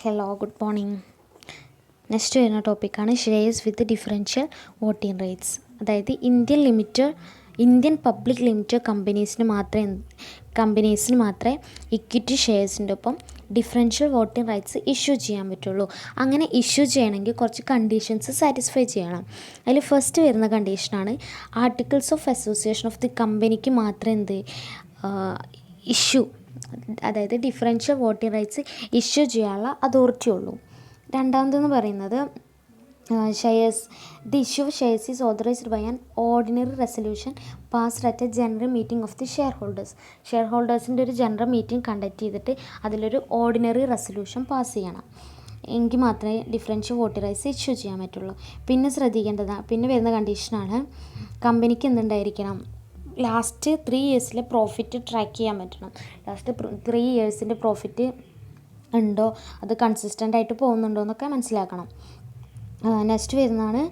Hello, good morning. Next വരുന്ന ടോപ്പിക്കാണ് shares വിത്ത് differential voting rates. അതായത് ഇന്ത്യൻ പബ്ലിക് ലിമിറ്റഡ് കമ്പനീസിന് മാത്രമേ ഇക്വിറ്റി ഷെയർസിൻ്റെ ഒപ്പം ഡിഫറൻഷ്യൽ വോട്ടിംഗ് റൈറ്റ്സ് ഇഷ്യൂ ചെയ്യാൻ പറ്റുള്ളൂ. അങ്ങനെ ഇഷ്യൂ ചെയ്യണമെങ്കിൽ കുറച്ച് കണ്ടീഷൻസ് സാറ്റിസ്ഫൈ ചെയ്യണം. അതിൽ ഫസ്റ്റ് വരുന്ന കണ്ടീഷനാണ് articles of association of the കമ്പനിക്ക് മാത്രമേ അതായത് ഡിഫറൻഷ്യൽ വോട്ടിംഗ് റൈറ്റ്സ് ഇഷ്യൂ ചെയ്യാനുള്ള അതോറിറ്റി ഉള്ളൂ. രണ്ടാമതെന്ന് പറയുന്നത് the issue of shares is authorised by an ordinary resolution passed at a general meeting of the share ഹോൾഡേഴ്സിൻ്റെ ഒരു ജനറൽ മീറ്റിംഗ് കണ്ടക്ട് ചെയ്തിട്ട് അതിലൊരു ഓർഡിനറി റെസൊല്യൂഷൻ പാസ് ചെയ്യണം. എങ്കിൽ മാത്രമേ ഡിഫറൻഷ്യൽ വോട്ടിംഗ് റൈറ്റ്സ് ഇഷ്യൂ ചെയ്യാൻ പറ്റുള്ളൂ. പിന്നെ വരുന്ന കണ്ടീഷനാണ് കമ്പനിക്ക് എന്തുണ്ടായിരിക്കണം, ലാസ്റ്റ് 3 ഇയേഴ്സിലെ പ്രോഫിറ്റ് ട്രാക്ക് ചെയ്യാൻ പറ്റണം. ലാസ്റ്റ് 3 ഇയേഴ്സിൻ്റെ പ്രോഫിറ്റ് ഉണ്ടോ, അത് കൺസിസ്റ്റൻ്റ് ആയിട്ട് പോകുന്നുണ്ടോ എന്നൊക്കെ മനസ്സിലാക്കണം. നെക്സ്റ്റ് വരുന്നതാണ്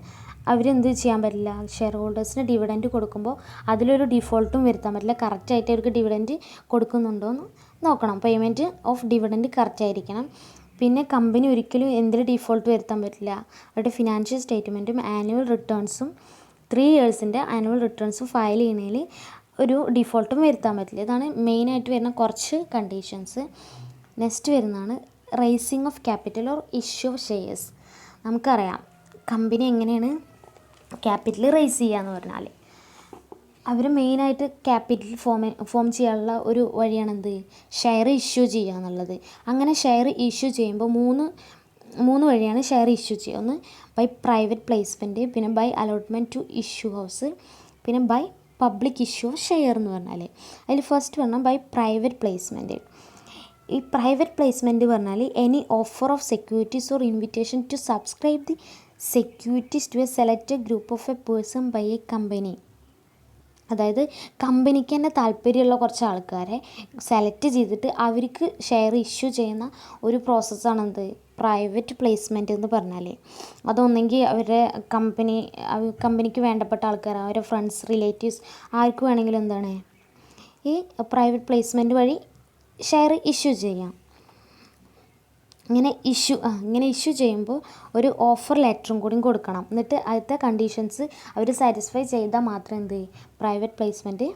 അവരെന്ത് ചെയ്യാൻ പറ്റില്ല, ഷെയർ ഹോൾഡേഴ്സിന് ഡിവിഡൻറ്റ് കൊടുക്കുമ്പോൾ അതിലൊരു ഡിഫോൾട്ടും വരുത്താൻ പറ്റില്ല. കറക്റ്റായിട്ട് അവർക്ക് ഡിവിഡൻറ്റ് കൊടുക്കുന്നുണ്ടോ എന്ന് നോക്കണം. പേയ്മെൻറ്റ് ഓഫ് ഡിവിഡൻറ്റ് കറക്റ്റായിരിക്കണം. പിന്നെ കമ്പനി ഒരിക്കലും എന്തിൽ ഡിഫോൾട്ട് വരുത്താൻ പറ്റില്ല, അവരുടെ ഫിനാൻഷ്യൽ സ്റ്റേറ്റ്മെൻറ്റും ആനുവൽ റിട്ടേൺസും 3 ഇയേഴ്സിൻ്റെ ആനുവൽ റിട്ടേൺസും ഫയൽ ചെയ്യുന്നതിൽ ഒരു ഡിഫോൾട്ടും വരുത്താൻ പറ്റില്ല. ഇതാണ് മെയിനായിട്ട് വരുന്ന കുറച്ച് കണ്ടീഷൻസ്. നെക്സ്റ്റ് വരുന്നതാണ് raising of capital or issue of shares. നമുക്കറിയാം കമ്പനി എങ്ങനെയാണ് ക്യാപിറ്റൽ റൈസ് ചെയ്യുക എന്ന് പറഞ്ഞാൽ അവർ മെയിനായിട്ട് ക്യാപിറ്റൽ ഫോം ചെയ്യാനുള്ള ഒരു വഴിയാണെന്ത്, ഷെയർ ഇഷ്യൂ ചെയ്യുക എന്നുള്ളത്. അങ്ങനെ ഷെയർ ഇഷ്യൂ ചെയ്യുമ്പോൾ മൂന്ന് വഴിയാണ് ഷെയർ ഇഷ്യൂ ചെയ്യുക. ഒന്ന് ബൈ പ്രൈവറ്റ് പ്ലേസ്മെൻറ്റ്, പിന്നെ by allotment to issue house, പിന്നെ by public issue of share എന്ന് പറഞ്ഞാൽ. അതിൽ ഫസ്റ്റ് പറഞ്ഞാൽ ബൈ പ്രൈവറ്റ് പ്ലേസ്മെൻറ്റ്. ഈ പ്രൈവറ്റ് പ്ലേസ്മെൻറ്റ് പറഞ്ഞാൽ any offer of securities or invitation to subscribe the securities to a selected group of a person by a company. അതായത് കമ്പനിക്ക് തന്നെ താല്പര്യമുള്ള കുറച്ച് ആൾക്കാരെ സെലക്ട് ചെയ്തിട്ട് അവർക്ക് ഷെയർ ഇഷ്യൂ ചെയ്യുന്ന ഒരു പ്രോസസ്സാണെന്ത്, പ്രൈവറ്റ് പ്ലേസ്മെൻറ്റ് എന്ന് പറഞ്ഞാൽ. അതൊന്നെങ്കിൽ അവരുടെ കമ്പനിക്ക് വേണ്ടപ്പെട്ട ആൾക്കാർ, അവരുടെ ഫ്രണ്ട്സ്, റിലേറ്റീവ്സ് ആർക്ക് വേണമെങ്കിലും എന്താണ് ഈ പ്രൈവറ്റ് പ്ലേസ്മെൻറ്റ് വഴി ഷെയർ ഇഷ്യൂ ചെയ്യാം. ഇങ്ങനെ ഇഷ്യൂ ചെയ്യുമ്പോൾ ഒരു ഓഫർ ലെറ്ററും കൂടി കൊടുക്കണം. എന്നിട്ട് അടുത്ത കണ്ടീഷൻസ് അവർ സാറ്റിസ്ഫൈ ചെയ്താൽ മാത്രമേ പ്രൈവറ്റ് പ്ലേസ്മെൻറ്റ്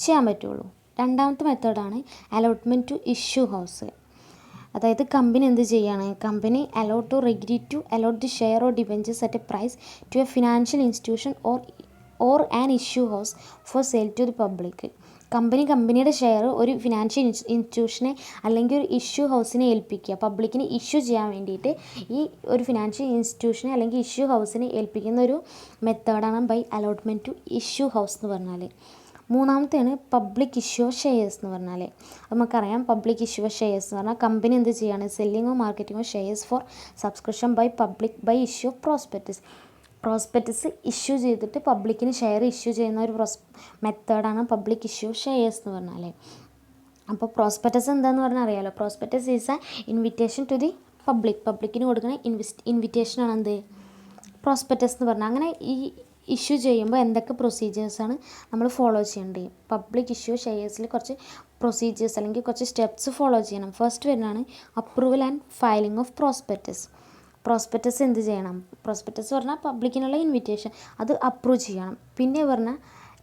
ചെയ്യാൻ പറ്റുള്ളൂ. രണ്ടാമത്തെ മെത്തേഡാണ് അലോട്ട്മെൻറ്റ് ടു ഇഷ്യൂ ഹൗസ്. അതായത് കമ്പനി എന്ത് ചെയ്യുകയാണ്, company allot the share or debentures at a price to a financial institution or an issue house for sale to the public. കമ്പനിയുടെ ഷെയർ ഒരു ഫിനാൻഷ്യൽ ഇൻസ്റ്റിറ്റ്യൂഷനെ അല്ലെങ്കിൽ ഒരു ഇഷ്യൂ ഹൗസിനെ ഏൽപ്പിക്കുക, പബ്ലിക്കിന് ഇഷ്യൂ ചെയ്യാൻ വേണ്ടിയിട്ട് ഈ ഒരു ഫിനാൻഷ്യൽ ഇൻസ്റ്റിറ്റ്യൂഷനെ അല്ലെങ്കിൽ ഇഷ്യൂ ഹൗസിനെ ഏൽപ്പിക്കുന്ന ഒരു മെത്തേഡാണ് by allotment to issue house എന്ന് പറഞ്ഞാൽ. മൂന്നാമത്തെയാണ് പബ്ലിക് ഇഷ്യൂ ഓഫ് ഷെയർസ് എന്ന് പറഞ്ഞാൽ. നമുക്കറിയാം പബ്ലിക് ഇഷ്യൂ ഓഫ് ഷെയർസ് എന്ന് പറഞ്ഞാൽ കമ്പനി എന്ത് ചെയ്യുകയാണ്, സെല്ലിങ്ങോ മാർക്കറ്റിങ്ങോ shares for subscription by issue of prospectus issue ചെയ്തിട്ട് പബ്ലിക്കിന് ഷെയർ ഇഷ്യൂ ചെയ്യുന്ന ഒരു മെത്തേഡാണ് പബ്ലിക് ഇഷ്യൂ ഓഫ് ഷെയർസ് എന്ന് പറഞ്ഞാൽ. അപ്പോൾ പ്രോസ്പെക്ടസ് എന്താണെന്ന് പറഞ്ഞാൽ അറിയാമല്ലോ. Prospectus is a invitation to the പബ്ലിക്കിന് കൊടുക്കുന്ന ഇൻവിറ്റേഷനാണ് എന്ത്, പ്രോസ്പെക്ടസ് എന്ന് പറഞ്ഞാൽ. അങ്ങനെ ഈ ഇഷ്യൂ ചെയ്യുമ്പോൾ എന്തൊക്കെ പ്രൊസീജിയേഴ്സാണ് നമ്മൾ ഫോളോ ചെയ്യേണ്ടത്. പബ്ലിക് ഇഷ്യൂ ഷെയർസിൽ കുറച്ച് പ്രൊസീജിയേഴ്സ് അല്ലെങ്കിൽ കുറച്ച് സ്റ്റെപ്സ് ഫോളോ ചെയ്യണം. ഫസ്റ്റ് വരുന്നതാണ് approval and filing of prospectus എന്ത് ചെയ്യണം, പ്രോസ്പെക്ടസ് പറഞ്ഞാൽ പബ്ലിക്കിനുള്ള ഇൻവിറ്റേഷൻ, അത് അപ്രൂവ് ചെയ്യണം. പിന്നെ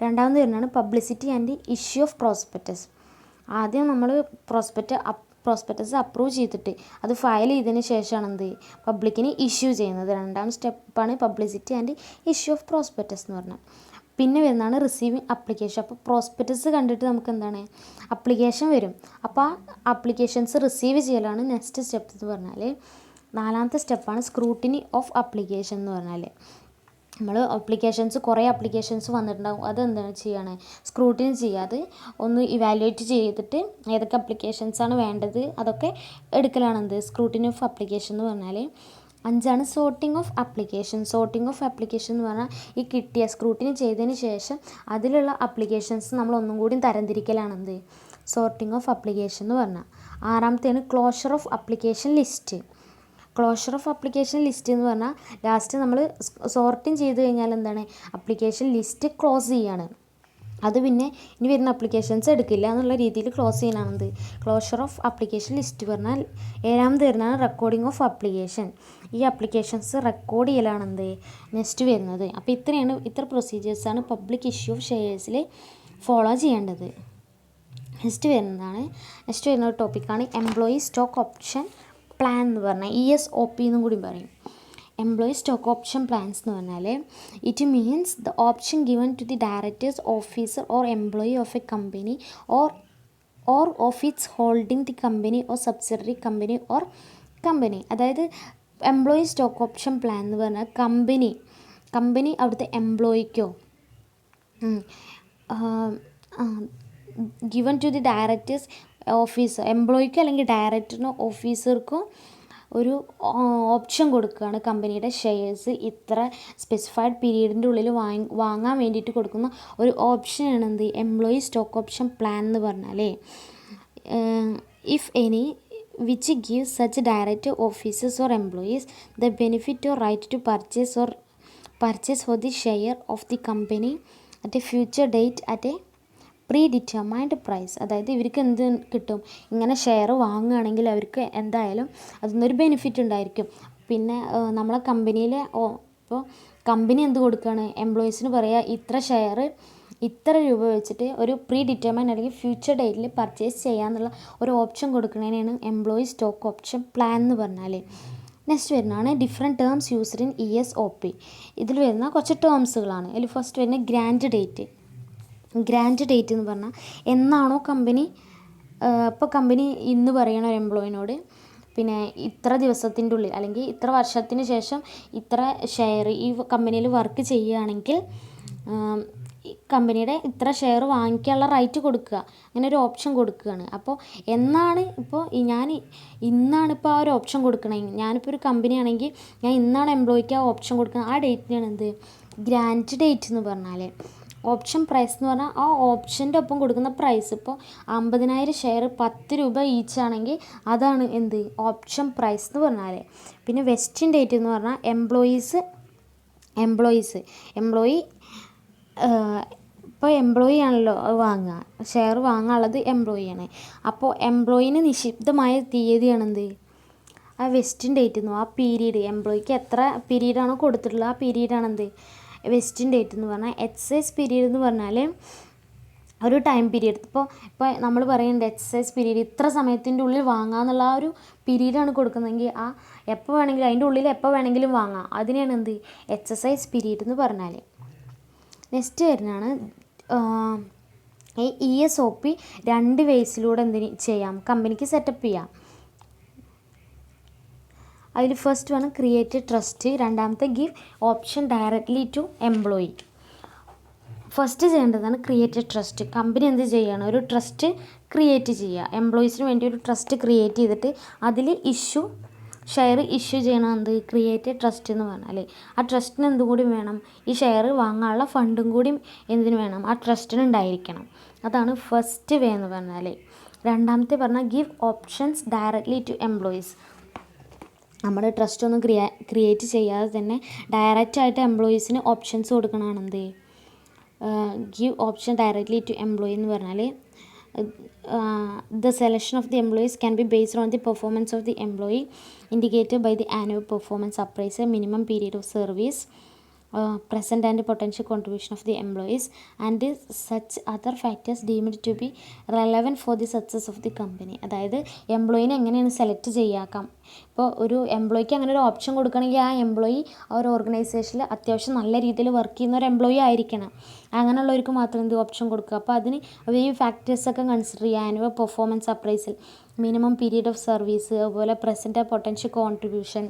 രണ്ടാമത് വരുന്നതാണ് publicity and issue of prospectus. ആദ്യം നമ്മൾ പ്രോസ്പെക്ടസ് അപ്രൂവ് ചെയ്തിട്ട് അത് ഫയൽ ചെയ്തതിന് ശേഷമാണ് പബ്ലിക്കിന് ഇഷ്യൂ ചെയ്യുന്നത്. രണ്ടാം സ്റ്റെപ്പാണ് publicity and issue of prospectus എന്ന് പറഞ്ഞാൽ. പിന്നെ വരുന്നതാണ് റിസീവിങ് അപ്ലിക്കേഷൻ. അപ്പോൾ പ്രോസ്പെക്ടസ് കണ്ടിട്ട് നമുക്ക് എന്താണ് അപ്ലിക്കേഷൻ വരും. അപ്പോൾ ആ അപ്ലിക്കേഷൻസ് റിസീവ് ചെയ്യലാണ് നെക്സ്റ്റ് സ്റ്റെപ്പ് എന്ന് പറഞ്ഞാൽ. നാലാമത്തെ സ്റ്റെപ്പാണ് സ്ക്രൂട്ടിനി ഓഫ് അപ്ലിക്കേഷൻ എന്ന് പറഞ്ഞാൽ. നമ്മൾ കുറേ അപ്ലിക്കേഷൻസ് വന്നിട്ടുണ്ടാകും, അതെന്താണ് ചെയ്യണേ, സ്ക്രൂട്ടിനി ചെയ്യാതെ ഒന്ന് ഇവാലുവേറ്റ് ചെയ്തിട്ട് ഏതൊക്കെ അപ്ലിക്കേഷൻസാണ് വേണ്ടത് അതൊക്കെ എടുക്കലാണ് സ്ക്രൂട്ടിനി ഓഫ് അപ്ലിക്കേഷൻ എന്ന് പറഞ്ഞാൽ. അഞ്ചാണ് സോർട്ടിങ് ഓഫ് അപ്ലിക്കേഷൻ എന്ന് പറഞ്ഞാൽ ഈ കിട്ടിയ സ്ക്രൂട്ടിനി ചെയ്തതിന് ശേഷം അതിലുള്ള അപ്ലിക്കേഷൻസ് നമ്മൾ ഒന്നും കൂടി തരംതിരിക്കലാണ് സോർട്ടിങ് ഓഫ് അപ്ലിക്കേഷൻ എന്ന് പറഞ്ഞാൽ. ആറാമത്തെയാണ് ക്ലോഷർ ഓഫ് അപ്ലിക്കേഷൻ ലിസ്റ്റ് എന്ന് പറഞ്ഞാൽ ലാസ്റ്റ് നമ്മൾ സോർട്ടിങ് ചെയ്ത് കഴിഞ്ഞാൽ എന്താണ് അപ്ലിക്കേഷൻ ലിസ്റ്റ് ക്ലോസ് ചെയ്യാണ്. അത് പിന്നെ ഇനി വരുന്ന അപ്ലിക്കേഷൻസ് എടുക്കില്ല എന്നുള്ള രീതിയിൽ ക്ലോസ് ചെയ്യാനാണത്. ക്ലോഷർ ഓഫ് ആപ്ലിക്കേഷൻ ലിസ്റ്റ് പറഞ്ഞാൽ 7ാമത് വരുന്നതാണ് റെക്കോർഡിംഗ് ഓഫ് ആപ്ലിക്കേഷൻ. ഈ ആപ്ലിക്കേഷൻസ് റെക്കോർഡ് ചെയ്യലാണെന്ത് നെക്സ്റ്റ് വരുന്നത്. അപ്പോൾ ഇത്ര പ്രൊസീജിയേഴ്സാണ് പബ്ലിക് ഇഷ്യൂ ഓഫ് ഷെയർസിൽ ഫോളോ ചെയ്യേണ്ടത്. നെക്സ്റ്റ് വരുന്ന ഒരു ടോപ്പിക്കാണ് എംപ്ലോയി സ്റ്റോക്ക് ഓപ്ഷൻ പ്ലാൻ എന്ന് പറഞ്ഞാൽ ESOP എന്നും കൂടി പറയും. എംപ്ലോയി സ്റ്റോക്ക് ഓപ്ഷൻ പ്ലാൻസ് എന്ന് പറഞ്ഞാൽ it means the option given to the directors officer or employee of a company or of its holding the company or subsidiary company or company. അതായത് employee stock option plan എന്ന് പറഞ്ഞാൽ company അവിടുത്തെ എംപ്ലോയിക്കോ given to the directors officer എംപ്ലോയിക്കോ അല്ലെങ്കിൽ ഡയറക്ടറിനോ ഓഫീസർക്കോ ഒരു option കൊടുക്കുകയാണ്. കമ്പനിയുടെ ഷെയർസ് ഇത്ര സ്പെസിഫൈഡ് പീരീഡിൻ്റെ ഉള്ളിൽ വാങ്ങാൻ വേണ്ടിയിട്ട് കൊടുക്കുന്ന ഒരു ഓപ്ഷനാണ് എന്ത് എംപ്ലോയി സ്റ്റോക്ക് ഓപ്ഷൻ പ്ലാൻ എന്ന് പറഞ്ഞാൽ. If any which gives such direct officers or employees the benefit or right to purchase for the share of the company at a future date at a predetermined price. അതായത് ഇവർക്ക് എന്ത് കിട്ടും, ഇങ്ങനെ share വാങ്ങുകയാണെങ്കിൽ അവർക്ക് എന്തായാലും അതിനൊരു benefit ഉണ്ടായിരിക്കും. പിന്നെ നമ്മളെ കമ്പനിയിലെ ഇപ്പോൾ കമ്പനി എന്ത് കൊടുക്കുകയാണ് എംപ്ലോയീസിന് പറയുക ഇത്ര ഷെയർ ഇത്ര രൂപ വെച്ചിട്ട് ഒരു പ്രീ ഡിറ്റർമൈൻഡ് അല്ലെങ്കിൽ ഫ്യൂച്ചർ ഡേറ്റിൽ പർച്ചേസ് ചെയ്യാമെന്നുള്ള ഒരു ഓപ്ഷൻ കൊടുക്കുന്നതിനാണ് എംപ്ലോയി സ്റ്റോക്ക് ഓപ്ഷൻ പ്ലാൻ എന്ന് പറഞ്ഞാൽ. നെക്സ്റ്റ് വരുന്നതാണ് different terms used in ESOP. ഇതിൽ വരുന്ന കുറച്ച് ടേംസുകളാണ്. അതിൽ ഫസ്റ്റ് വരുന്ന ഗ്രാൻഡ് ഡേറ്റ് എന്ന് പറഞ്ഞാൽ എന്നാണോ കമ്പനി ഇപ്പോൾ കമ്പനി ഇന്ന് പറയണ ഒരു എംപ്ലോയിനോട് പിന്നെ ഇത്ര ദിവസത്തിൻ്റെ ഉള്ളിൽ അല്ലെങ്കിൽ ഇത്ര വർഷത്തിന് ശേഷം ഇത്ര ഷെയർ ഈ കമ്പനിയിൽ വർക്ക് ചെയ്യുകയാണെങ്കിൽ കമ്പനിയുടെ ഇത്ര ഷെയർ വാങ്ങിക്കാനുള്ള റൈറ്റ് കൊടുക്കുക, അങ്ങനെ ഒരു ഓപ്ഷൻ കൊടുക്കുകയാണ്. അപ്പോൾ എന്നാണ് ഇപ്പോൾ ഇന്നാണ് ഇപ്പോൾ ആ ഒരു ഓപ്ഷൻ കൊടുക്കണമെങ്കിൽ ഞാനിപ്പോൾ ഒരു കമ്പനി ആണെങ്കിൽ ഞാൻ ഇന്നാണ് എംപ്ലോയിക്ക് ആ ഓപ്ഷൻ കൊടുക്കുന്നത്. ആ ഡേറ്റിനാണ് എന്ത് ഗ്രാൻഡ് ഡേറ്റ് എന്ന് പറഞ്ഞാൽ. ഓപ്ഷൻ പ്രൈസ് എന്ന് പറഞ്ഞാൽ ആ ഓപ്ഷൻ്റെ ഒപ്പം കൊടുക്കുന്ന പ്രൈസ്. ഇപ്പോൾ 50,000 ഷെയർ 10 രൂപ ഈച്ച് ആണെങ്കിൽ അതാണ് എന്ത് ഓപ്ഷൻ പ്രൈസ് എന്ന് പറഞ്ഞാൽ. പിന്നെ വെസ്റ്റിംഗ് ഡേറ്റ് എന്ന് പറഞ്ഞാൽ എംപ്ലോയി ഇപ്പോൾ എംപ്ലോയി ആണല്ലോ ഷെയർ വാങ്ങാനുള്ളത് എംപ്ലോയിയാണ്. അപ്പോൾ എംപ്ലോയിന് നിക്ഷിപ്തമായ തീയതിയാണെന്ത് ആ വെസ്റ്റിംഗ് ഡേറ്റ് എന്ന്. ആ പീരീഡ് എംപ്ലോയിക്ക് എത്ര പീരീഡാണോ കൊടുത്തിട്ടുള്ളത് ആ പീരീഡാണെന്ത് വെസ്റ്റിംഗ് ഡേറ്റ് എന്ന് പറഞ്ഞാൽ. എക്സസൈസ് പീരീഡ് എന്ന് പറഞ്ഞാൽ ഒരു ടൈം പീരീഡ്. ഇപ്പോൾ നമ്മൾ പറയുന്നുണ്ട് എക്സസൈസ് പീരീഡ് ഇത്ര സമയത്തിൻ്റെ ഉള്ളിൽ വാങ്ങാമെന്നുള്ള ആ ഒരു പീരീഡാണ് കൊടുക്കുന്നതെങ്കിൽ ആ എപ്പോൾ വേണമെങ്കിലും അതിൻ്റെ ഉള്ളിൽ എപ്പോൾ വേണമെങ്കിലും വാങ്ങാം. അതിനെയാണ് എന്ത് എക്സസൈസ് പീരീഡ് എന്ന് പറഞ്ഞാൽ. നെക്സ്റ്റ് വരുന്നതാണ് ഈ ESOP 2 വേസിലൂടെ ചെയ്യാം കമ്പനിക്ക് സെറ്റപ്പ് ചെയ്യാം. അതിൽ ഫസ്റ്റ് വൺ ക്രിയേറ്റ് ട്രസ്റ്റ്, രണ്ടാമത്തെ give option directly to employee. First ചെയ്യേണ്ടതാണ് ക്രിയേറ്റ് ട്രസ്റ്റ്. കമ്പനി എന്ത് ചെയ്യുകയാണ് ഒരു ട്രസ്റ്റ് ക്രിയേറ്റ് ചെയ്യുക, എംപ്ലോയീസിന് വേണ്ടി ഒരു ട്രസ്റ്റ് ക്രിയേറ്റ് ചെയ്തിട്ട് അതിൽ ഷെയർ ഇഷ്യൂ ചെയ്യണം. എന്ത് ക്രിയേറ്റ് ട്രസ്റ്റ് എന്ന് പറഞ്ഞാൽ ആ ട്രസ്റ്റിന് എന്തും കൂടി വേണം, ഈ ഷെയർ വാങ്ങാനുള്ള ഫണ്ടും കൂടി എന്തിനു വേണം ആ ട്രസ്റ്റിന് ഉണ്ടായിരിക്കണം. അതാണ് ഫസ്റ്റ് വേ എന്ന് പറഞ്ഞാൽ. രണ്ടാമത്തെ പറഞ്ഞാൽ give options directly to employees. നമ്മൾ ട്രസ്റ്റ് ഒന്നും ക്രിയേറ്റ് ചെയ്യാതെ തന്നെ ഡയറക്റ്റായിട്ട് എംപ്ലോയീസിന് ഓപ്ഷൻസ് കൊടുക്കണതാണ് എന്ത് give option directly to employee എന്ന് പറഞ്ഞാൽ. The selection of the employees can be based on the performance of the employee indicated by the annual performance appraisal, minimum period of service, present and potential contribution of the employees, and such other factors deemed to be relevant for the success of the company. അതായത് എംപ്ലോയിനെ എങ്ങനെയാണ് select ചെയ്യാക്കാം. ഇപ്പോൾ ഒരു എംപ്ലോയിക്ക് അങ്ങനെ ഒരു option കൊടുക്കണമെങ്കിൽ ആ employee ആ ഒരു ഓർഗനൈസേഷനിൽ അത്യാവശ്യം നല്ല രീതിയിൽ വർക്ക് ചെയ്യുന്ന ഒരു എംപ്ലോയി ആയിരിക്കണം. അങ്ങനെയുള്ളവർക്ക് മാത്രം എന്ത് ഓപ്ഷൻ കൊടുക്കുക. അപ്പോൾ അതിന് ഈ ഫാക്ടേഴ്സൊക്കെ കൺസിഡർ ചെയ്യുക. Annual performance appraisal, minimum period of service, അതുപോലെ പ്രസൻറ്റ് പൊട്ടൻഷ്യൽ കോൺട്രിബ്യൂഷൻ,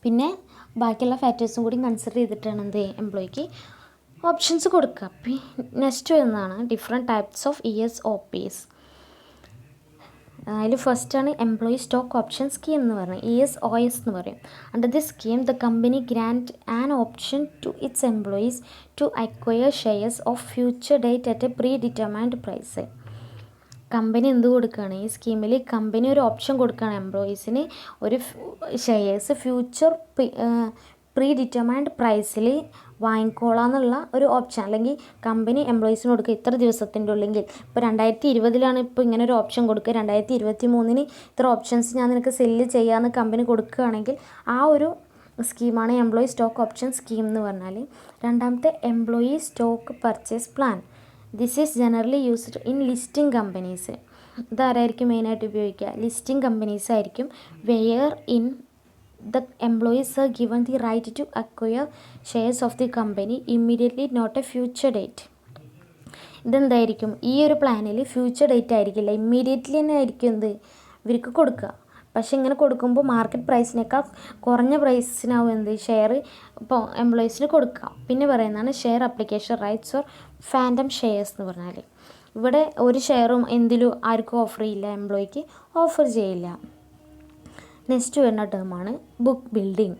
പിന്നെ ബാക്കിയുള്ള ഫാക്ടേഴ്സും കൂടി കൺസിഡർ ചെയ്തിട്ടാണ് എന്ത് എംപ്ലോയിക്ക് ഓപ്ഷൻസ് കൊടുക്കുക. നെക്സ്റ്റ് വരുന്നതാണ് ഡിഫറെൻറ്റ് ടൈപ്സ് ഓഫ് ESOPs. അതിൽ ഫസ്റ്റാണ് എംപ്ലോയി സ്റ്റോക്ക് ഓപ്ഷൻ സ്കീം എന്ന് പറയുന്നത്, ESOS എന്ന് പറയും. Under this scheme the company grant an option to its employees to acquire shares of future date at a predetermined price. Company എന്ത് കൊടുക്കുകയാണ് ഈ സ്കീമിൽ, കമ്പനി ഒരു ഓപ്ഷൻ കൊടുക്കുകയാണ് എംപ്ലോയീസിന് ഒരു ഷെയർസ് ഫ്യൂച്ചർ പ്രീ ഡിറ്റർമൈൻഡ് പ്രൈസിൽ വാങ്ങിക്കോളാന്നുള്ള ഒരു ഓപ്ഷൻ, അല്ലെങ്കിൽ കമ്പനി എംപ്ലോയീസിന് കൊടുക്കുക ഇത്ര ദിവസത്തിൻ്റെ ഉള്ളിൽ. ഇപ്പോൾ 2020 ഇപ്പോൾ ഇങ്ങനെ ഒരു ഓപ്ഷൻ കൊടുക്കുക, 2023 ഇത്ര ഓപ്ഷൻസ് ഞാൻ നിനക്ക് സെല്ല് ചെയ്യാമെന്ന് കമ്പനി കൊടുക്കുകയാണെങ്കിൽ ആ ഒരു സ്കീമാണ് എംപ്ലോയി സ്റ്റോക്ക് ഓപ്ഷൻ സ്കീം എന്ന് പറഞ്ഞാൽ. രണ്ടാമത്തെ employee stock purchase plan. This is generally used in listing companies. ഇതാരായിരിക്കും മെയിനായിട്ട് ഉപയോഗിക്കുക? ലിസ്റ്റിംഗ് കമ്പനീസ് ആയിരിക്കും. Wherein the employees are given the right to acquire shares of the company immediately not a future date. ഇതെന്തായിരിക്കും? ഈ ഒരു പ്ലാനിൽ future date ആയിരിക്കില്ല, immediately തന്നെ ആയിരിക്കും എന്ത് ഇവർക്ക് കൊടുക്കുക. പക്ഷേ ഇങ്ങനെ കൊടുക്കുമ്പോൾ മാർക്കറ്റ് പ്രൈസിനേക്കാൾ കുറഞ്ഞ പ്രൈസിനാവും എന്ത് ഷെയർ ഇപ്പോൾ എംപ്ലോയീസിന് കൊടുക്കുക. പിന്നെ പറയുന്നതാണ് share application rights or phantom shares എന്ന് പറഞ്ഞാൽ. ഇവിടെ ഒരു ഷെയറും എന്തിലും ആർക്കും ഓഫർ ചെയ്യില്ല, എംപ്ലോയിക്ക് ഓഫർ ചെയ്യില്ല. നെക്സ്റ്റ് വരുന്ന ടേമാണ് ബുക്ക് ബിൽഡിംഗ്.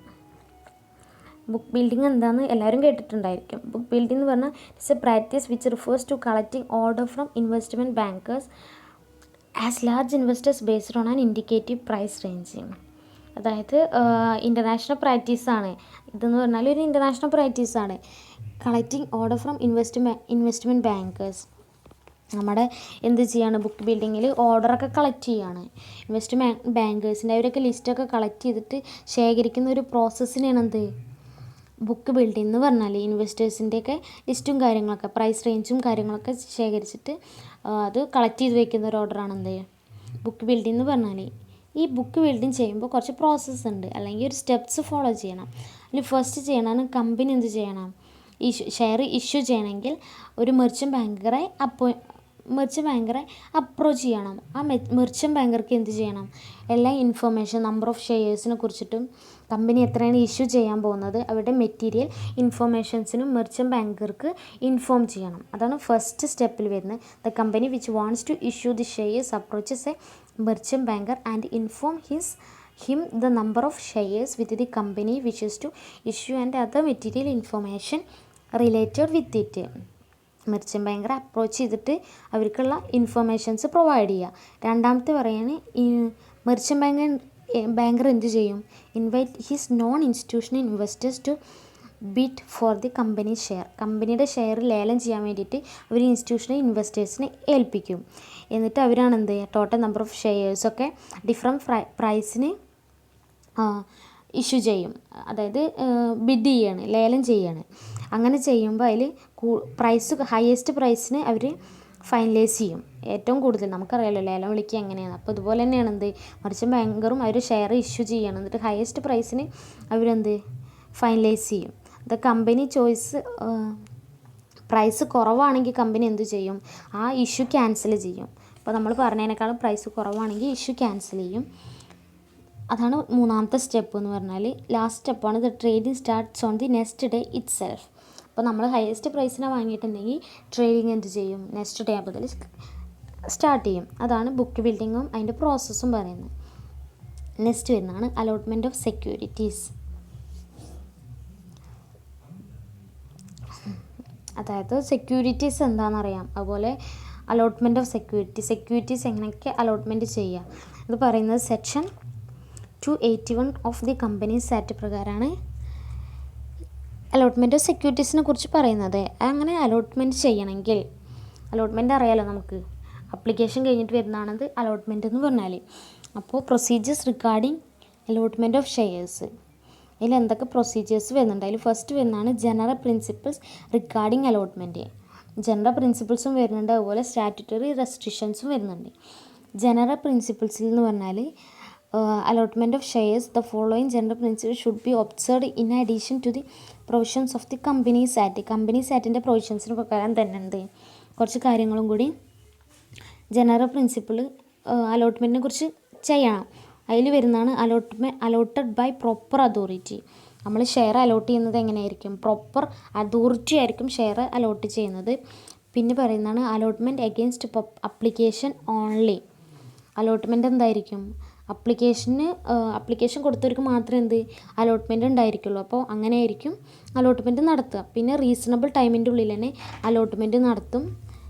ബുക്ക് ബിൽഡിംഗ് എന്താണെന്ന് എല്ലാവരും കേട്ടിട്ടുണ്ടായിരിക്കും. ബുക്ക് ബിൽഡിംഗ് എന്ന് പറഞ്ഞാൽ it's a practice which refers to collecting order from investment bankers as large investors based on an indicative price ranging. അതായത് ഇൻ്റർനാഷണൽ പ്രാക്ടീസാണ് ഇതെന്ന് പറഞ്ഞാൽ ഒരു ഇൻ്റർനാഷണൽ പ്രാക്ടീസാണ്. Collecting order from investment bankers. നമ്മുടെ എന്ത് ചെയ്യാണ് ബുക്ക് ബിൽഡിങ്ങിൽ ഓർഡറൊക്കെ കളക്ട് ചെയ്യുകയാണ്. ഇൻവെസ്റ്റ്മെൻറ്റ് ബാങ്കേഴ്സിൻ്റെ അവരൊക്കെ ലിസ്റ്റൊക്കെ കളക്ട് ചെയ്തിട്ട് ശേഖരിക്കുന്ന ഒരു പ്രോസസ്സിനെയാണ് എന്ത് ബുക്ക് ബിൽഡിംഗ് എന്ന് പറഞ്ഞാൽ. ഇൻവെസ്റ്റേഴ്സിൻ്റെയൊക്കെ ലിസ്റ്റും കാര്യങ്ങളൊക്കെ പ്രൈസ് റേഞ്ചും കാര്യങ്ങളൊക്കെ ശേഖരിച്ചിട്ട് അത് കളക്ട് ചെയ്ത് വയ്ക്കുന്ന ഒരു ഓർഡറാണ് എന്ത് ബുക്ക് ബിൽഡിംഗ് എന്ന് പറഞ്ഞാൽ. ഈ ബുക്ക് ബിൽഡിംഗ് ചെയ്യുമ്പോൾ കുറച്ച് പ്രോസസ്സ് ഉണ്ട്, അല്ലെങ്കിൽ ഒരു സ്റ്റെപ്സ് ഫോളോ ചെയ്യണം. അതിൽ ഫസ്റ്റ് ചെയ്യണമെന്ന് കമ്പനി എന്ത് ചെയ്യണം? ഷെയർ ഇഷ്യൂ ചെയ്യണമെങ്കിൽ ഒരു മെർച്ചൻ്റ് ബാങ്കറെ അപ്രോച്ച് ചെയ്യണം. ആ മെർച്ചൻ്റ് ബാങ്കർക്ക് എന്ത് ചെയ്യണം? എല്ലാ ഇൻഫർമേഷൻ നമ്പർ ഓഫ് ഷെയർസിനെ കുറിച്ചിട്ടും കമ്പനി എത്രയാണ് ഇഷ്യൂ ചെയ്യാൻ പോകുന്നത് അവരുടെ മെറ്റീരിയൽ ഇൻഫർമേഷൻസിനും മെർച്ചൻ്റ് ബാങ്കർക്ക് ഇൻഫോം ചെയ്യണം. അതാണ് ഫസ്റ്റ് സ്റ്റെപ്പിൽ വരുന്നത്. The company which wants to issue the shares approaches a merchant banker and inform him the number of shares with the company wishes to issue and other material information related with it. Merchant ബാങ്കറെ approach ചെയ്തിട്ട് അവർക്കുള്ള informations provide ചെയ്യുക. രണ്ടാമത്തെ പറയുകയാണ് merchant banker എന്ത് ചെയ്യും? Invite his non institutional investors to bid for the company share. കമ്പനിയുടെ share ലേലം ചെയ്യാൻ വേണ്ടിയിട്ട് അവർ ഇൻസ്റ്റിറ്റ്യൂഷണൽ ഇൻവെസ്റ്റേഴ്സിനെ ഏൽപ്പിക്കും. എന്നിട്ട് അവരാണ് എന്ത് ടോട്ടൽ നമ്പർ ഓഫ് ഷെയർസൊക്കെ ഡിഫറെൻറ്റ് പ്രൈസിന് ഇഷ്യൂ ചെയ്യും. അതായത് ബിഡ് ചെയ്യാണ്, ലേലം ചെയ്യാണ്. അങ്ങനെ ചെയ്യുമ്പോൾ അതിൽ ഹയസ്റ്റ് പ്രൈസിന് അവർ ഫൈനലൈസ് ചെയ്യും. ഏറ്റവും കൂടുതൽ നമുക്കറിയാമല്ലോ ലേലം വിളിക്കുക എങ്ങനെയാണ്. അപ്പോൾ ഇതുപോലെ തന്നെയാണ് എന്ത് മെർച്ചൻ്റ് ബാങ്കറും അവർ ഷെയർ ഇഷ്യൂ ചെയ്യണം. എന്നിട്ട് ഹയസ്റ്റ് പ്രൈസിന് അവരെന്ത് ഫൈനലൈസ് ചെയ്യും. ദ കമ്പനി ചോയ്സ് പ്രൈസ് കുറവാണെങ്കിൽ കമ്പനി എന്ത് ചെയ്യും? ആ ഇഷ്യൂ ക്യാൻസൽ ചെയ്യും. അപ്പോൾ നമ്മൾ പറഞ്ഞതിനേക്കാളും പ്രൈസ് കുറവാണെങ്കിൽ ഇഷ്യൂ ക്യാൻസൽ ചെയ്യും. അതാണ് മൂന്നാമത്തെ സ്റ്റെപ്പ് എന്ന് പറഞ്ഞാൽ. ലാസ്റ്റ് സ്റ്റെപ്പാണ് the trading starts on the next day itself. അപ്പോൾ നമ്മൾ ഹയസ്റ്റ് പ്രൈസിനെ വാങ്ങിയിട്ടുണ്ടെങ്കിൽ ട്രേഡിങ് എന്ത് ചെയ്യും? നെക്സ്റ്റ് ഡേ മുതൽ സ്റ്റാർട്ട് ചെയ്യും. അതാണ് ബുക്ക് ബിൽഡിങ്ങും അതിൻ്റെ പ്രോസസ്സും പറയുന്നത്. നെക്സ്റ്റ് വരുന്നതാണ് അലോട്ട്മെൻറ്റ് ഓഫ് സെക്യൂരിറ്റീസ്. അതായത് സെക്യൂരിറ്റീസ് എന്താണെന്നറിയാം, അതുപോലെ അലോട്ട്മെൻറ്റ് ഓഫ് സെക്യൂരിറ്റീസ് എങ്ങനെയൊക്കെ അലോട്ട്മെൻറ്റ് ചെയ്യുക ഇത് പറയുന്നത് section 281 of the companies act പ്രകാരമാണ് അലോട്ട്മെൻറ്റ് ഓഫ് സെക്യൂരിറ്റീസിനെ കുറിച്ച് പറയുന്നത്. അങ്ങനെ അലോട്ട്മെൻറ്റ് ചെയ്യണമെങ്കിൽ അലോട്ട്മെൻറ്റ് അറിയാലോ നമുക്ക്, അപ്ലിക്കേഷൻ കഴിഞ്ഞിട്ട് വരുന്നതാണത് അലോട്ട്മെൻറ്റ് എന്ന് പറഞ്ഞാൽ. അപ്പോൾ procedures regarding allotment of shares, അതിൽ എന്തൊക്കെ പ്രൊസീജിയേഴ്സ് വരുന്നുണ്ട്? അതിൽ ഫസ്റ്റ് വരുന്നതാണ് general principles regarding allotment. General പ്രിൻസിപ്പിൾസും വരുന്നുണ്ട്, അതുപോലെ സ്റ്റാറ്റ്യൂട്ടറി റെസ്ട്രിക്ഷൻസും വരുന്നുണ്ട്. ജനറൽ പ്രിൻസിപ്പിൾസിൽ എന്ന് പറഞ്ഞാൽ allotment of shares the following general principle should be observed in addition to the provisions of the companies act. Companies ആക്ടിൻ്റെ പ്രൊവിഷൻസിന് പ്രകാരം തന്നെ ഉണ്ട് കുറച്ച് കാര്യങ്ങളും കൂടി ജനറൽ പ്രിൻസിപ്പിൾ അലോട്ട്മെൻറ്റിനെ കുറിച്ച് ചെയ്യണം. അതിൽ വരുന്നതാണ് അലോട്ടഡ് ബൈ പ്രോപ്പർ അതോറിറ്റി. നമ്മൾ ഷെയർ അലോട്ട് ചെയ്യുന്നത് എങ്ങനെയായിരിക്കും? പ്രോപ്പർ അതോറിറ്റി ആയിരിക്കും ഷെയർ അലോട്ട് ചെയ്യുന്നത്. പിന്നെ പറയുന്നതാണ് allotment against application only. Allotment എന്തായിരിക്കും? അപ്ലിക്കേഷൻ കൊടുത്തവർക്ക് മാത്രമേ എന്ത് അലോട്ട്മെൻറ്റ് ഉണ്ടായിരിക്കുള്ളൂ. അപ്പോൾ അങ്ങനെ ആയിരിക്കും അലോട്ട്മെൻറ്റ് നടത്തുക. പിന്നെ റീസണബിൾ ടൈമിൻ്റെ ഉള്ളിൽ തന്നെ അലോട്ട്മെൻറ്റ് നടത്തും.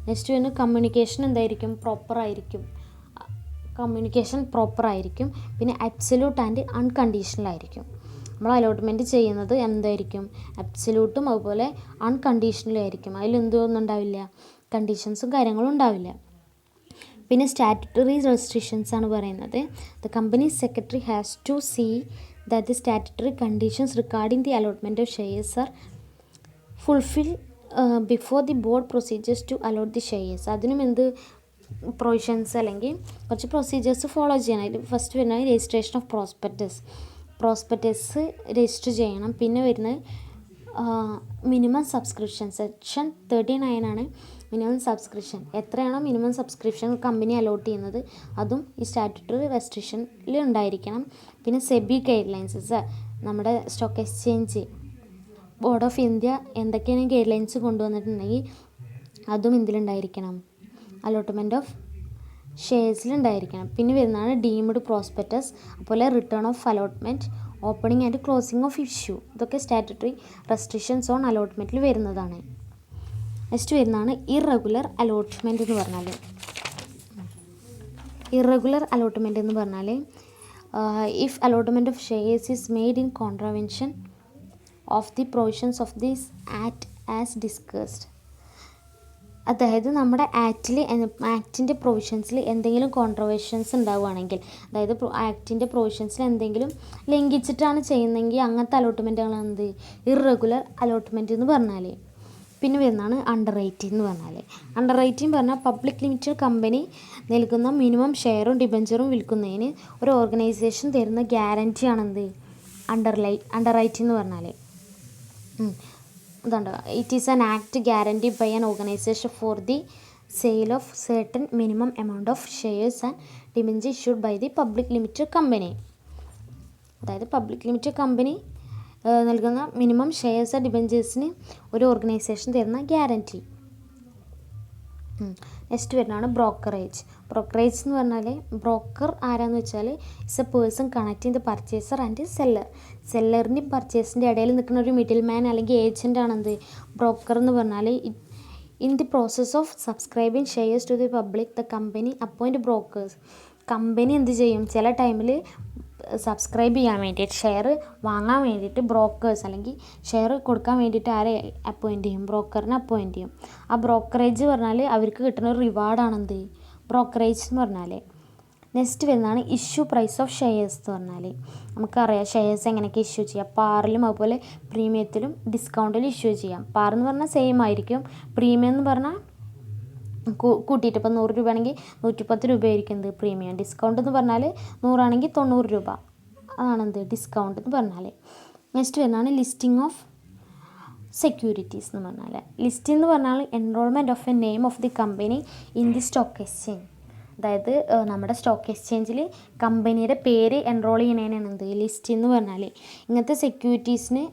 നെക്സ്റ്റ് വരുന്ന കമ്മ്യൂണിക്കേഷൻ എന്തായിരിക്കും? പ്രോപ്പർ ആയിരിക്കും. പിന്നെ അബ്സല്യൂട്ട് ആൻഡ് അൺകണ്ടീഷണൽ ആയിരിക്കും. നമ്മൾ അലോട്ട്മെൻറ്റ് ചെയ്യുന്നത് എന്തായിരിക്കും, അബ്സല്യൂട്ടും അതുപോലെ അൺകണ്ടീഷണലും ആയിരിക്കും. അതിലെന്തൊന്നും ഉണ്ടാവില്ല, കണ്ടീഷൻസും കാര്യങ്ങളും ഉണ്ടാവില്ല. പിന്നെ സ്റ്റാറ്റുട്ടറി റെസ്ട്രിക്ഷൻസ് ആണ് പറയുന്നത്. The company secretary has to see that the statutory conditions regarding the allotment of shares are fulfil before the board procedures to allot the shares. അതിനും എന്ത് പ്രൊവിഷൻസ് അല്ലെങ്കിൽ കുറച്ച് പ്രൊസീജിയേഴ്സ് ഫോളോ ചെയ്യണം. അതിൽ ഫസ്റ്റ് വരുന്നത് registration of prospectus register ചെയ്യണം. പിന്നെ വരുന്നത് മിനിമം സബ്സ്ക്രിപ്ഷൻ, സെക്ഷൻ 39 ആണ് മിനിമം സബ്സ്ക്രിപ്ഷൻ. എത്രയാണോ മിനിമം സബ്സ്ക്രിപ്ഷൻ കമ്പനി അലോട്ട് ചെയ്യുന്നത് അതും ഈ സ്റ്റാറ്റ്യൂട്ടറി റെസ്ട്രിക്ഷനിൽ ഉണ്ടായിരിക്കണം. പിന്നെ സെബി ഗൈഡ് ലൈൻസ്, നമ്മുടെ stock exchange board of India എന്തൊക്കെയാണ് ഗൈഡ് ലൈൻസ് കൊണ്ടുവന്നിട്ടുണ്ടെങ്കിൽ അതും ഇതിലുണ്ടായിരിക്കണം, അലോട്ട്മെൻറ്റ് ഓഫ് ഷെയർസിലുണ്ടായിരിക്കണം. പിന്നെ വരുന്നതാണ് ഡീംഡ് പ്രോസ്പെക്ടസ്, അതുപോലെ return of allotment, opening and closing of issue. ഇതൊക്കെ സ്റ്റാറ്റ്യൂട്ടറി റെസ്ട്രിക്ഷൻസ് ഓൺ അലോട്ട്മെൻറ്റിൽ വരുന്നതാണ്. നെക്സ്റ്റ് വരുന്നതാണ് ഇറഗുലർ അലോട്ട്മെൻറ്റ് എന്ന് പറഞ്ഞാൽ. ഇറഗുലർ അലോട്ട്മെൻറ്റ് എന്ന് പറഞ്ഞാൽ if allotment of shares is made in contravention of the provisions of this act as discussed. അതായത് നമ്മുടെ ആക്ടിൻ്റെ പ്രൊവിഷൻസിൽ എന്തെങ്കിലും കോൺട്രവേഷൻസ് ഉണ്ടാവുകയാണെങ്കിൽ, അതായത് ആക്ടിൻ്റെ പ്രൊവിഷൻസിൽ എന്തെങ്കിലും ലംഘിച്ചിട്ടാണ് ചെയ്യുന്നതെങ്കിൽ അങ്ങനത്തെ അലോട്ട്മെൻറ്റുകളാണ് എന്ത്, ഇറഗുലർ അലോട്ട്മെൻറ്റ് എന്ന് പറഞ്ഞാൽ. പിന്നെ വരുന്നതാണ് അണ്ടർ റൈറ്റിംഗ് എന്ന് പറഞ്ഞാൽ. അണ്ടർ റൈറ്റിംഗ് പറഞ്ഞാൽ പബ്ലിക് ലിമിറ്റഡ് കമ്പനി നൽകുന്ന മിനിമം ഷെയറും ഡിബഞ്ചറും വിൽക്കുന്നതിന് ഒരു ഓർഗനൈസേഷൻ തരുന്ന ഗ്യാരൻറ്റിയാണ് എന്ത്, അണ്ടർ റൈറ്റിംഗ് എന്ന് പറഞ്ഞാൽ. ഇതുണ്ട്, it is an act guarantee by an organisation for the sale of certain minimum amount of shares and debenture issued by the public limited company. അതായത് public limited company നൽകുന്ന minimum shares and ഡിബഞ്ചേഴ്സിന് ഒരു organisation തരുന്ന guarantee. Next വരുന്നതാണ് brokerage. Brokerage എന്ന് പറഞ്ഞാൽ broker ആരാന്ന് വെച്ചാൽ it's a person connecting the purchaser and seller. സെല്ലറിൻ്റെയും പർച്ചേസിൻ്റെ ഇടയിൽ നിൽക്കുന്ന ഒരു മിഡിൽ മാൻ അല്ലെങ്കിൽ ഏജൻ്റ് ആണെന്ത്, ബ്രോക്കർ എന്ന് പറഞ്ഞാൽ. In the process of subscribing shares to the public the company appoint brokers. Company എന്ത് ചെയ്യും, ചില ടൈമിൽ സബ്സ്ക്രൈബ് ചെയ്യാൻ വേണ്ടിയിട്ട്, ഷെയർ വാങ്ങാൻ വേണ്ടിയിട്ട് ബ്രോക്കേഴ്സ് അല്ലെങ്കിൽ ഷെയർ കൊടുക്കാൻ വേണ്ടിയിട്ട് ആരെ അപ്പോയിൻറ്റ് ചെയ്യും, ബ്രോക്കറിനെ അപ്പോയിൻറ്റ് ചെയ്യും. ആ ബ്രോക്കറേജ് പറഞ്ഞാൽ അവർക്ക് കിട്ടുന്ന ഒരു റിവാർഡാണെന്ത്, ബ്രോക്കറേജ് എന്ന് പറഞ്ഞാൽ. നെക്സ്റ്റ് വരുന്നതാണ് ഇഷ്യൂ പ്രൈസ് ഓഫ് ഷെയർസ് എന്ന് പറഞ്ഞാൽ. നമുക്കറിയാം ഷെയർസ് എങ്ങനെയൊക്കെ ഇഷ്യൂ ചെയ്യാം, പാറിലും അതുപോലെ പ്രീമിയത്തിലും ഡിസ്കൗണ്ടിലും ഇഷ്യൂ ചെയ്യാം. പാർ എന്ന് പറഞ്ഞാൽ സെയിം ആയിരിക്കും, പ്രീമിയം എന്ന് പറഞ്ഞാൽ കൂട്ടിയിട്ട് ഇപ്പോൾ 100 രൂപയാണെങ്കിൽ 110 രൂപയായിരിക്കും പ്രീമിയം. ഡിസ്കൗണ്ട് എന്ന് പറഞ്ഞാൽ 100 ആണെങ്കിൽ 90 രൂപ, അതാണെന്ത് ഡിസ്കൗണ്ട് എന്ന് പറഞ്ഞാൽ. നെക്സ്റ്റ് വരുന്നതാണ് ലിസ്റ്റിംഗ് ഓഫ് സെക്യൂരിറ്റീസ് എന്ന് പറഞ്ഞാൽ. ലിസ്റ്റ് എന്ന് പറഞ്ഞാൽ enrolment of A name of the company in the stock exchange. അതായത് നമ്മുടെ സ്റ്റോക്ക് എക്സ്ചേഞ്ചിൽ കമ്പനിയുടെ പേര് എൻറോൾ ചെയ്യണേനാണ് എന്ത്, ലിസ്റ്റ് എന്ന് പറഞ്ഞാൽ. ഇങ്ങനത്തെ സെക്യൂരിറ്റീസിന്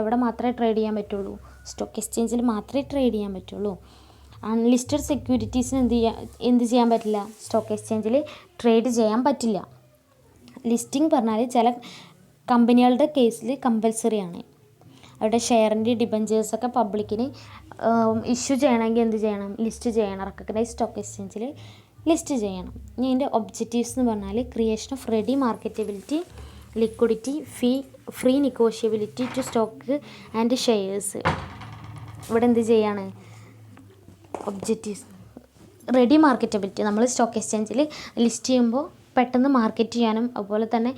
എവിടെ മാത്രമേ ട്രേഡ് ചെയ്യാൻ പറ്റുള്ളൂ, സ്റ്റോക്ക് എക്സ്ചേഞ്ചിൽ മാത്രമേ ട്രേഡ് ചെയ്യാൻ പറ്റുള്ളൂ. അൺലിസ്റ്റഡ് സെക്യൂരിറ്റീസിന് എന്ത് ചെയ്യാൻ പറ്റില്ല, സ്റ്റോക്ക് എക്സ്ചേഞ്ചിൽ ട്രേഡ് ചെയ്യാൻ പറ്റില്ല. ലിസ്റ്റിംഗ് പറഞ്ഞാൽ ചില കമ്പനികളുടെ കേസിൽ കമ്പൽസറി ആണ്. അവരുടെ ഷെയറിൻ്റെ ഡിബഞ്ചേഴ്സൊക്കെ പബ്ലിക്കിന് ഇഷ്യൂ ചെയ്യണമെങ്കിൽ എന്ത് ചെയ്യണം, ലിസ്റ്റ് ചെയ്യണം, റെക്കഗ്നൈസ് സ്റ്റോക്ക് എക്സ്ചേഞ്ചിൽ ലിസ്റ്റ് ചെയ്യണം. ഇനി അതിൻ്റെ ഒബ്ജക്റ്റീവ്സ് എന്ന് പറഞ്ഞാൽ creation of ready marketability, liquidity, free negotiability to stock and shares. ഇവിടെ എന്ത് ചെയ്യാണ്, ഒബ്ജക്റ്റീവ്സ് റെഡി മാർക്കറ്റബിലിറ്റി, നമ്മൾ സ്റ്റോക്ക് എക്സ്ചേഞ്ചിൽ ലിസ്റ്റ് ചെയ്യുമ്പോൾ പെട്ടെന്ന് മാർക്കറ്റ് ചെയ്യാനും അതുപോലെ തന്നെ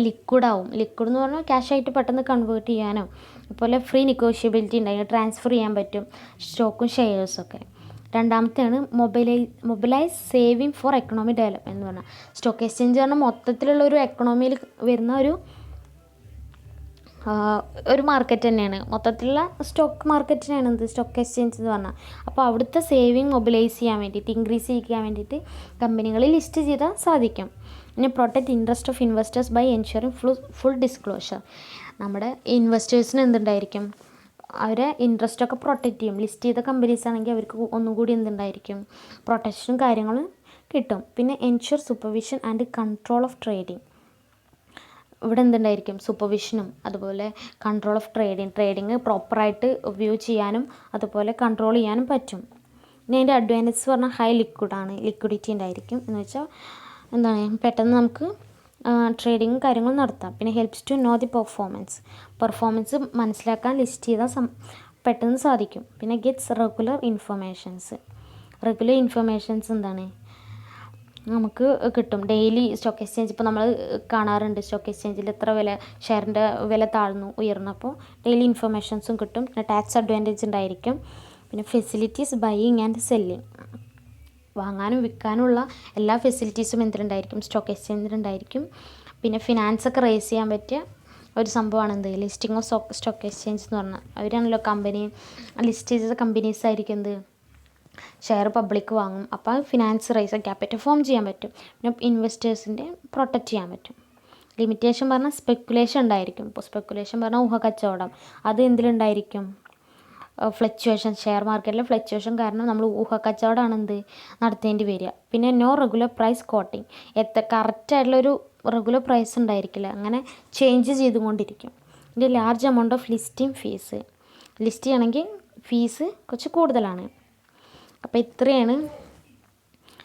ലിക്വിഡാവും. ലിക്വിഡ് എന്ന് പറഞ്ഞാൽ ക്യാഷായിട്ട് പെട്ടെന്ന് കൺവേർട്ട് ചെയ്യാനും, അതുപോലെ ഫ്രീ നെഗോഷ്യബിലിറ്റി ഉണ്ടായി ട്രാൻസ്ഫർ ചെയ്യാൻ പറ്റും സ്റ്റോക്കും ഷെയർസൊക്കെ. രണ്ടാമത്തെയാണ് mobilise saving for economic development എന്ന് പറഞ്ഞാൽ. സ്റ്റോക്ക് എക്സ്ചേഞ്ച് പറഞ്ഞാൽ മൊത്തത്തിലുള്ള ഒരു എക്കണോമിയിൽ വരുന്ന ഒരു മാർക്കറ്റ് തന്നെയാണ്, മൊത്തത്തിലുള്ള സ്റ്റോക്ക് മാർക്കറ്റിനാണ് എന്ത് സ്റ്റോക്ക് എക്സ്ചേഞ്ച് എന്ന് പറഞ്ഞാൽ. അപ്പോൾ അവിടുത്തെ സേവിങ് മൊബിലൈസ് ചെയ്യാൻ വേണ്ടിയിട്ട്, ഇൻക്രീസ് ചെയ്യാൻ വേണ്ടിയിട്ട് കമ്പനികൾ ലിസ്റ്റ് ചെയ്താൽ സാധിക്കും. പിന്നെ protect interest of investors by ensuring full disclosure. നമ്മുടെ ഇൻവെസ്റ്റേഴ്സിന് എന്തുണ്ടായിരിക്കും, അവരെ ഇൻട്രസ്റ്റൊക്കെ പ്രൊട്ടക്റ്റ് ചെയ്യും. ലിസ്റ്റ് ചെയ്ത കമ്പനീസ് ആണെങ്കിൽ അവർക്ക് ഒന്നും കൂടി എന്തുണ്ടായിരിക്കും, പ്രൊട്ടക്ഷനും കാര്യങ്ങളും കിട്ടും. പിന്നെ ensure supervision and control of trading. ഇവിടെ എന്തുണ്ടായിരിക്കും, സൂപ്പർവിഷനും അതുപോലെ കൺട്രോൾ ഓഫ് ട്രേഡിങ് പ്രോപ്പറായിട്ട് വ്യൂ ചെയ്യാനും അതുപോലെ കൺട്രോൾ ചെയ്യാനും പറ്റും. പിന്നെ അതിൻ്റെ അഡ്വാൻറ്റേജ് പറഞ്ഞാൽ ഹൈ ലിക്വിഡിറ്റി ഉണ്ടായിരിക്കും. എന്ന് വെച്ചാൽ എന്താണ്, പെട്ടെന്ന് നമുക്ക് ട്രേഡിങ്ങും കാര്യങ്ങളും നടത്താം. പിന്നെ helps to know the performance മനസ്സിലാക്കാൻ ലിസ്റ്റ് ചെയ്താൽ പെട്ടെന്ന് സാധിക്കും. പിന്നെ ഗെറ്റ്സ് റെഗുലർ ഇൻഫർമേഷൻസ് എന്താണ് നമുക്ക് കിട്ടും. ഡെയിലി സ്റ്റോക്ക് എക്സ്ചേഞ്ച് ഇപ്പോൾ നമ്മൾ കാണാറുണ്ട്, സ്റ്റോക്ക് എക്സ്ചേഞ്ചിൽ എത്ര ഷെയറിൻ്റെ വില താഴ്ന്നു ഉയർന്നു. അപ്പോൾ ഡെയിലി ഇൻഫർമേഷൻസും കിട്ടും. പിന്നെ ടാക്സ് അഡ്വാൻറ്റേജ് ഉണ്ടായിരിക്കും. പിന്നെ ഫെസിലിറ്റീസ് ബൈയിങ് ആൻഡ് സെല്ലിങ്, വാങ്ങാനും വിൽക്കാനുള്ള എല്ലാ ഫെസിലിറ്റീസും എന്തിലുണ്ടായിരിക്കും, സ്റ്റോക്ക് എക്സ്ചേഞ്ചിലുണ്ടായിരിക്കും. പിന്നെ ഫിനാൻസൊക്കെ റേസ് ചെയ്യാൻ പറ്റിയ ഒരു സംഭവമാണ് എന്ത്, ലിസ്റ്റിംഗ് ഓഫ് സ്റ്റോക്ക് എക്സ്ചേഞ്ച് എന്ന് പറഞ്ഞാൽ. അവരാണല്ലോ കമ്പനി ലിസ്റ്റ് ചെയ്ത കമ്പനീസ് ആയിരിക്കും എന്ത്, ഷെയർ പബ്ലിക് വാങ്ങും. അപ്പോൾ ഫിനാൻസ് റൈസ് ക്യാപിറ്റൽ ഫോം ചെയ്യാൻ പറ്റും. പിന്നെ ഇൻവെസ്റ്റേഴ്സിൻ്റെ പ്രൊട്ടക്റ്റ് ചെയ്യാൻ പറ്റും. ലിമിറ്റേഷൻ പറഞ്ഞാൽ സ്പെക്കുലേഷൻ ഉണ്ടായിരിക്കും. ഇപ്പോൾ സ്പെക്കുലേഷൻ പറഞ്ഞാൽ ഊഹക്കച്ചവടം, അത് എന്തിലുണ്ടായിരിക്കും, ഫ്ലക്ച്വേഷൻ, ഷെയർ മാർക്കറ്റിലെ ഫ്ലക്ച്വേഷൻ കാരണം നമ്മൾ ഊഹക്കച്ചവടമാണ് എന്ത് നടത്തേണ്ടി വരിക. പിന്നെ നോ റെഗുലർ പ്രൈസ് കോട്ടിങ്, കറക്റ്റായിട്ടുള്ളൊരു റെഗുലർ പ്രൈസ് ഉണ്ടായിരിക്കില്ല, അങ്ങനെ ചേഞ്ച് ചെയ്തുകൊണ്ടിരിക്കും. പിന്നെ ലാർജ് എമൗണ്ട് ഓഫ് ലിസ്റ്റ് ചെയ്യണമെങ്കിൽ ഫീസ് കുറച്ച് കൂടുതലാണ്. അപ്പോൾ ഇത്രയാണ്